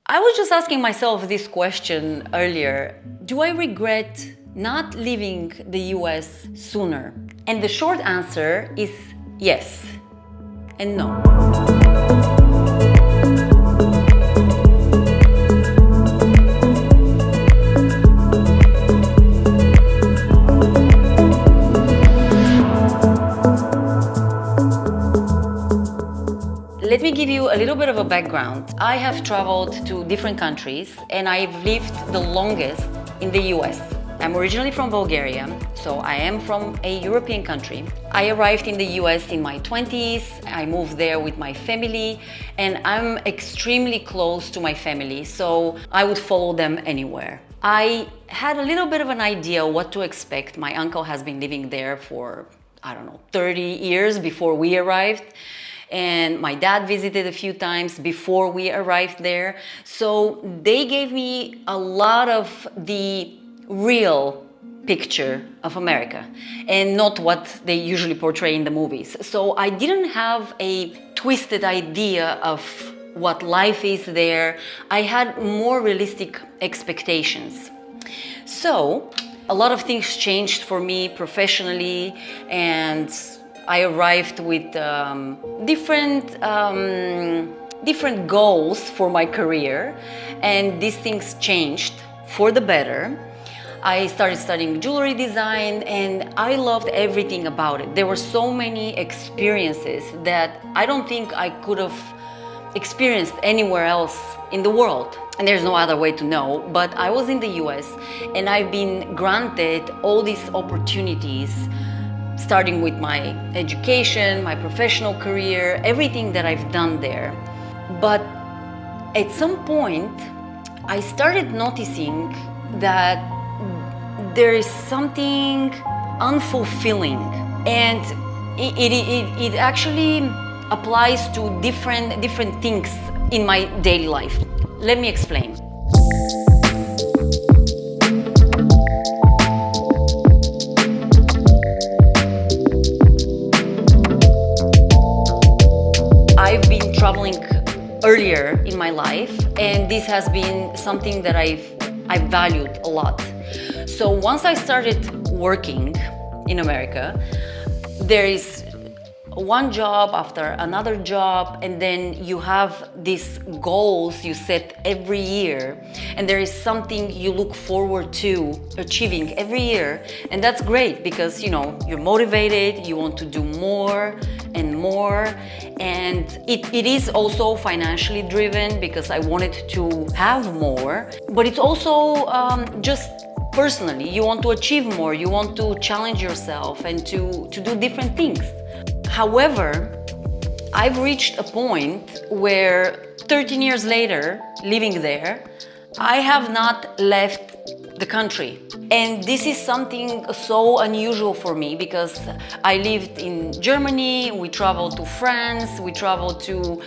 I was just asking myself this question earlier. Do I regret not leaving the US sooner? And the short answer is yes and no. Let me give you a little bit of a background. I have traveled to different countries and I've lived the longest in the US. I'm originally from Bulgaria, so I am from a European country. I arrived in the US in my 20s. I moved there with my family and I'm extremely close to my family, so I would follow them anywhere. I had a little bit of an idea what to expect. My uncle has been living there for, 30 years before we arrived. And my dad visited a few times before we arrived there. So they gave me a lot of the real picture of America and not what they usually portray in the movies. So I didn't have a twisted idea of what life is there. I had more realistic expectations. So a lot of things changed for me professionally, and I arrived with different goals for my career, and these things changed for the better. I started studying jewelry design and I loved everything about it. There were so many experiences that I don't think I could have experienced anywhere else in the world. And there's no other way to know, but I was in the US and I've been granted all these opportunities, starting with my education, my professional career, everything that I've done there. But at some point, I started noticing that there is something unfulfilling, and it actually applies to different things in my daily life. Let me explain. I've been traveling earlier in my life, and this has been something that I've valued a lot. So once I started working in America, there is one job after another job, and then you have these goals you set every year, and there is something you look forward to achieving every year, and that's great because you're motivated, you want to do more and more, and it is also financially driven because I wanted to have more, but it's also just personally, you want to achieve more, you want to challenge yourself and to do different things. However, I've reached a point where 13 years later, living there, I have not left the country. And this is something so unusual for me because I lived in Germany, we traveled to France, we traveled to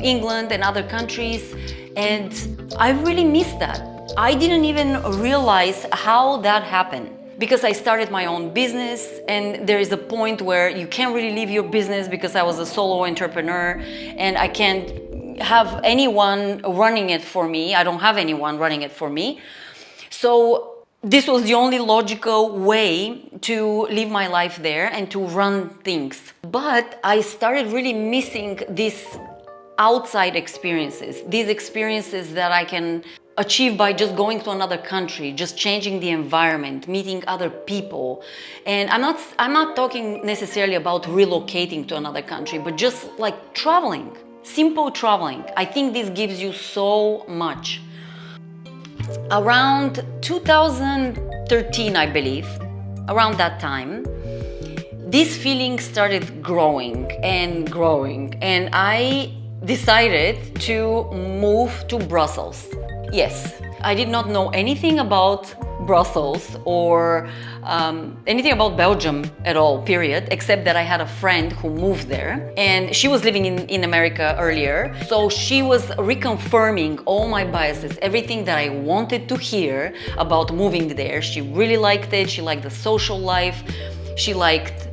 England and other countries, and I really missed that. I didn't even realize how that happened, because I started my own business, and there is a point where you can't really leave your business because I was a solo entrepreneur and I can't have anyone running it for me. I don't have anyone running it for me. So this was the only logical way to live my life there and to run things. But I started really missing these outside experiences, these experiences that I can achieve by just going to another country, just changing the environment, meeting other people. And I'm not talking necessarily about relocating to another country, but just like traveling, simple traveling. I think this gives you so much. Around 2013, I believe, around that time, this feeling started growing and growing, and I decided to move to Brussels. Yes, I did not know anything about Brussels or anything about Belgium at all, period, except that I had a friend who moved there and she was living in America earlier. So she was reconfirming all my biases, everything that I wanted to hear about moving there. She really liked it. She liked the social life. She liked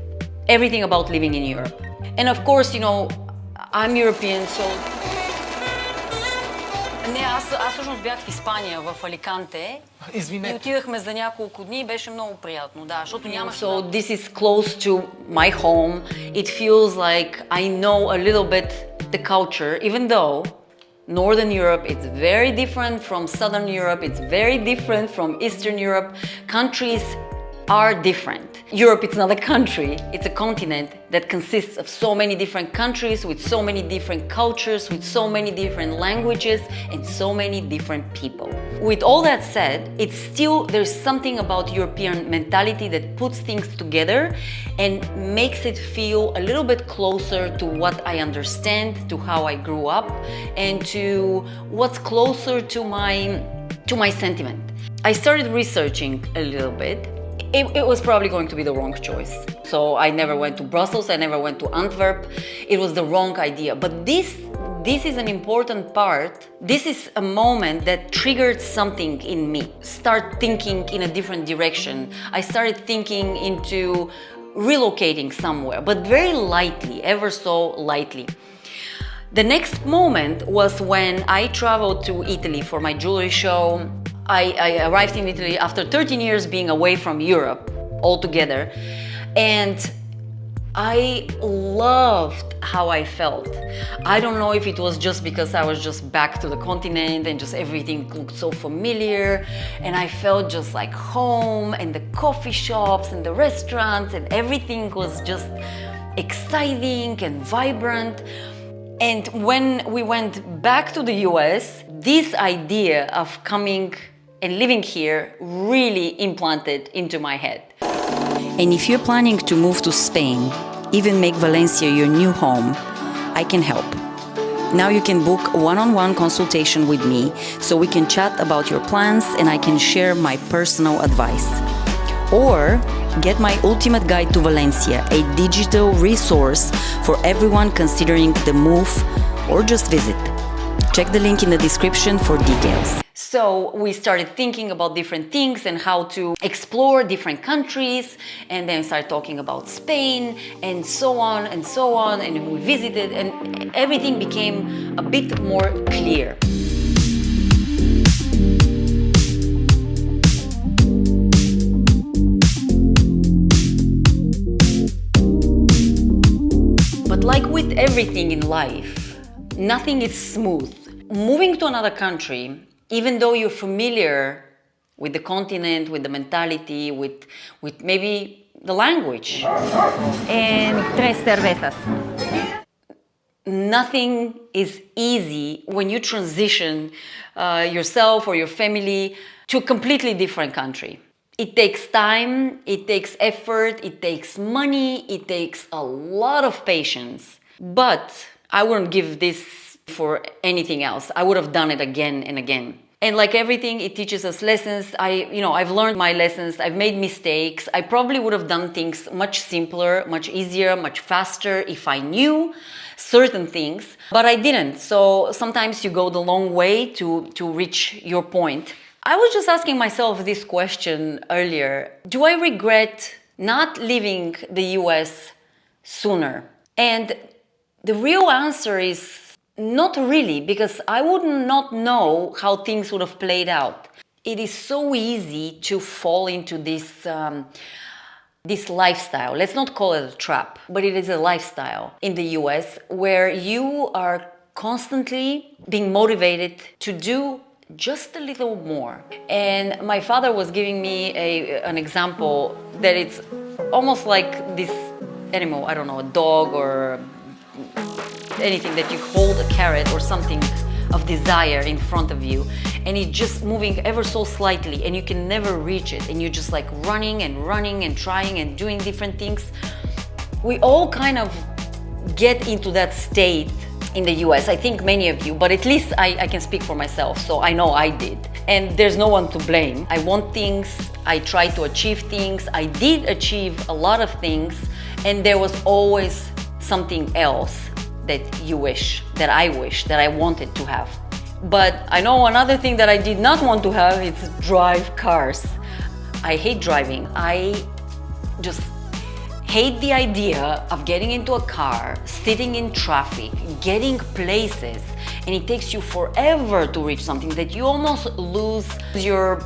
everything about living in Europe. And of course, I'm European, so Не, аз всъщност бях в Испания, в Аликанте. И отидахме за няколко дни и беше много приятно, да, защото нямаше... So this is close to my home. It feels like I know a little bit the culture, even though Northern Europe, it's very different from Southern Europe, it's very different from Eastern Europe. Countries are different. Europe, it's not a country, it's a continent that consists of so many different countries with so many different cultures, with so many different languages and so many different people. With all that said, it's still, there's something about European mentality that puts things together and makes it feel a little bit closer to what I understand, to how I grew up, and to what's closer to my sentiment. I started researching a little bit. It was probably going to be the wrong choice. So I never went to Brussels, I never went to Antwerp. It was the wrong idea. But this is an important part. This is a moment that triggered something in me. Start thinking in a different direction. I started thinking into relocating somewhere, but very lightly, ever so lightly. The next moment was when I traveled to Italy for my jewelry show. I arrived in Italy after 13 years being away from Europe altogether, and I loved how I felt. I don't know if it was just because I was just back to the continent and just everything looked so familiar, and I felt just like home, and the coffee shops and the restaurants and everything was just exciting and vibrant. And when we went back to the US, this idea of coming and living here really implanted into my head. And if you're planning to move to Spain, even make Valencia your new home, I can help. Now you can book a one-on-one consultation with me so we can chat about your plans and I can share my personal advice. Or get my ultimate guide to Valencia, a digital resource for everyone considering the move or just visit. Check the link in the description for details. So we started thinking about different things and how to explore different countries, and then started talking about Spain and so on and so on, and we visited and everything became a bit more clear. But like with everything in life, nothing is smooth. Moving to another country, even though you're familiar with the continent, with the mentality, with maybe the language. And 3 cervezas. Nothing is easy when you transition yourself or your family to a completely different country. It takes time, it takes effort, it takes money, it takes a lot of patience. But I wouldn't give this for anything else. I would have done it again and again. And like everything, it teaches us lessons. I've learned my lessons. I've made mistakes. I probably would have done things much simpler, much easier, much faster if I knew certain things, but I didn't. So sometimes you go the long way to reach your point. I was just asking myself this question earlier. Do I regret not leaving the US sooner? And the real answer is not really, because I would not know how things would have played out. It is so easy to fall into this lifestyle. Let's not call it a trap, but it is a lifestyle in the US where you are constantly being motivated to do just a little more. And my father was giving me an example that it's almost like this animal, I don't know, a dog or anything that you hold a carrot or something of desire in front of you, and it's just moving ever so slightly and you can never reach it, and you're just like running and trying and doing different things. We all kind of get into that state in the US. I think many of you, but at least I can speak for myself, so I know I did. And there's no one to blame. I want things, I try to achieve things, I did achieve a lot of things, and there was always something else that you wish, that I wanted to have. But I know another thing that I did not want to have is drive cars. I hate driving. I just hate the idea of getting into a car, sitting in traffic, getting places, and it takes you forever to reach something that you almost lose your,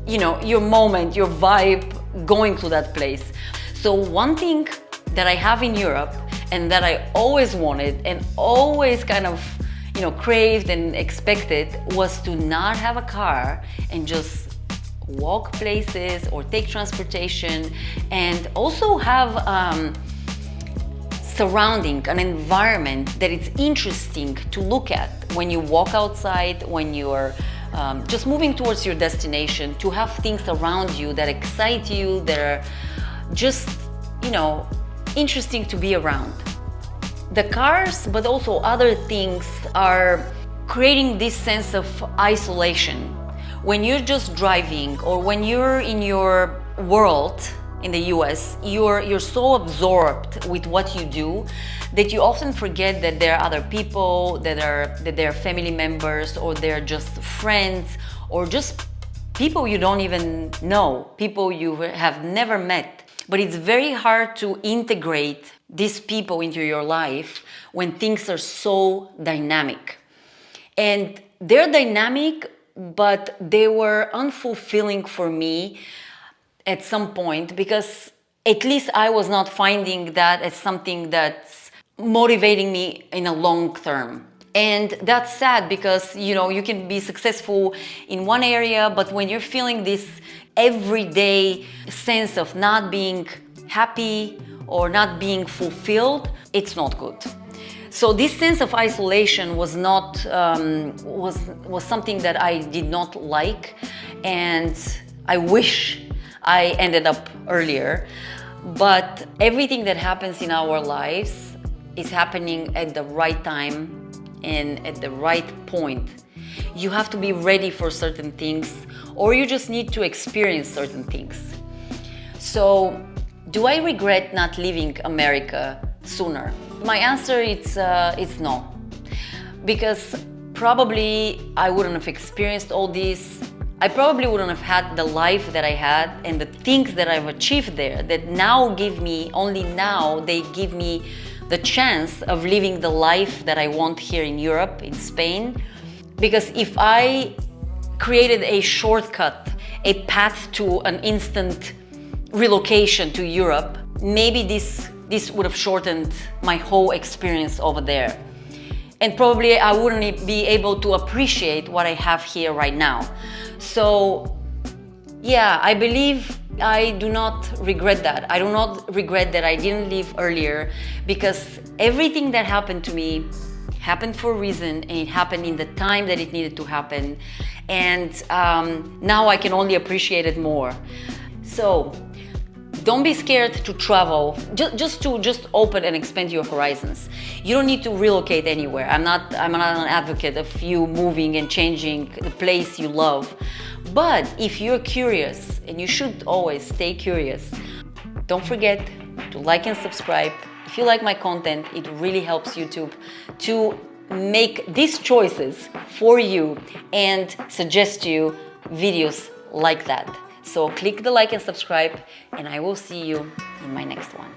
your moment, your vibe going to that place. So one thing that I have in Europe and that I always wanted and always kind of, craved and expected was to not have a car and just walk places or take transportation, and also have surrounding an environment that it's interesting to look at when you walk outside, when you're just moving towards your destination, to have things around you that excite you, that are just, interesting to be around. The cars, but also other things, are creating this sense of isolation. When you're just driving, or when you're in your world in the US, you're so absorbed with what you do that you often forget that there are other people, that they're family members, or they're just friends, or just people you don't even know, people you have never met. But it's very hard to integrate these people into your life when things are so dynamic. And they're dynamic, but they were unfulfilling for me at some point, because at least I was not finding that as something that's motivating me in a long term. And that's sad, because you can be successful in one area, but when you're feeling this everyday sense of not being happy or not being fulfilled, it's not good. So this sense of isolation was not was something that I did not like, and I wish I ended up earlier. But everything that happens in our lives is happening at the right time and at the right point. You have to be ready for certain things, or you just need to experience certain things. So, do I regret not leaving America sooner? My answer is no, because probably I wouldn't have experienced all this. I probably wouldn't have had the life that I had and the things that I've achieved there, that now give me, only now they give me the chance of living the life that I want here in Europe, in Spain. Because if I created a shortcut, a path to an instant relocation to Europe, maybe this would have shortened my whole experience over there. And probably I wouldn't be able to appreciate what I have here right now. So yeah, I believe I do not regret that. I do not regret that I didn't leave earlier, because everything that happened to me happened for a reason, and it happened in the time that it needed to happen. And now I can only appreciate it more. So don't be scared to travel, just open and expand your horizons. You don't need to relocate anywhere. I'm not an advocate of you moving and changing the place you love. But if you're curious, and you should always stay curious, don't forget to like and subscribe. If you like my content, it really helps YouTube to make these choices for you and suggest you videos like that. So click the like and subscribe, and I will see you in my next one.